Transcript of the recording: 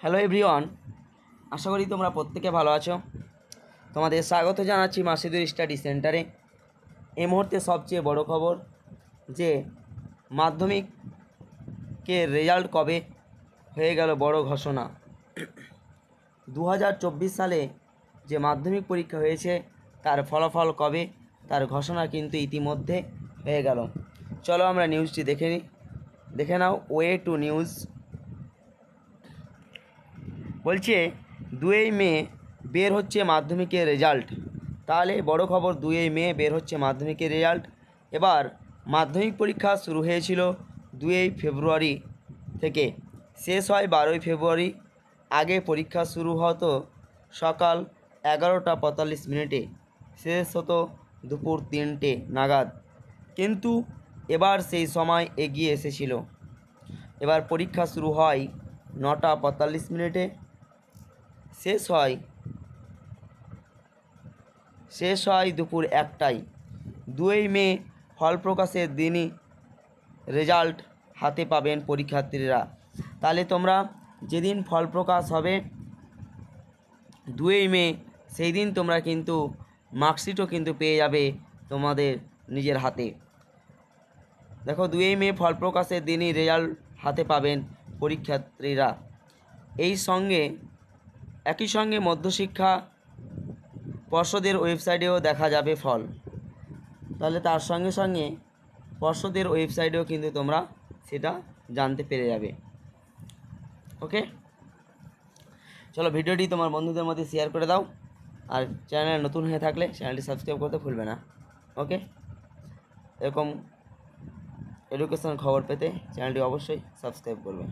Hello everyone, আশা করি তোমরা প্রত্যেকে ভালো আছো। তোমাদের স্বাগত জানাচ্ছি মাসিদুর স্টাডি সেন্টারে। এই মুহূর্তে সবচেয়ে বড় খবর যে মাধ্যমিকের রেজাল্ট কবে হয়ে গেল বড় ঘোষণা। 2024 সালে যে মাধ্যমিক পরীক্ষা হয়েছে তার ফলাফল কবে তার ঘোষণা কিন্তু ইতিমধ্যে হয়ে গেল। চলো আমরা নিউজটি দেখে নাও। ওয়ে টু নিউজ বলছে 2 মে বের হচ্ছে মাধ্যমিকের রেজাল্ট। তাহলে বড় খবর, 2 মে বের হচ্ছে মাধ্যমিকের রেজাল্ট। এবার মাধ্যমিক পরীক্ষা শুরু হয়েছিল 2 ফেব্রুয়ারি থেকে, শেষ হয় 12 ফেব্রুয়ারি। আগে পরীক্ষা শুরু হতো সকাল 11টা 45 মিনিটে, শেষ হতো দুপুর 3টে নাগাদ, কিন্তু এবার সেই সময় এগিয়ে এসেছিল। এবার পরীক্ষা শুরু হয় 9টা 45 মিনিটে, শেষ হয় দুপুর 1টায়। 2 মে ফল প্রকাশের দিনই রেজাল্ট হাতে পাবেন পরীক্ষার্থীরা। তাহলে তোমরা যেদিন ফল প্রকাশ হবে 2 মে, সেই দিন তোমরা কিন্তু মার্কশিটও কিন্তু পেয়ে যাবে তোমাদের নিজের হাতে। দেখো, 2 মে ফল প্রকাশের দিনই রেজাল্ট হাতে পাবেন পরীক্ষার্থীরা। একই সঙ্গে মধ্যশিক্ষা পর্ষদের ওয়েবসাইটেও দেখা যাবে ফল। তাহলে তার সঙ্গে সঙ্গে পর্ষদের ওয়েবসাইটেও কিন্তু তোমরা সেটা জানতে পেরে যাবে। ওকে, চলো ভিডিওটি তোমার বন্ধুদের মধ্যে শেয়ার করে দাও, আর চ্যানেলে নতুন হয়ে থাকলে চ্যানেলটি সাবস্ক্রাইব করতে ভুলবে না। ওকে, এরকম এডুকেশন খবর পেতে চ্যানেলটি অবশ্যই সাবস্ক্রাইব করবে।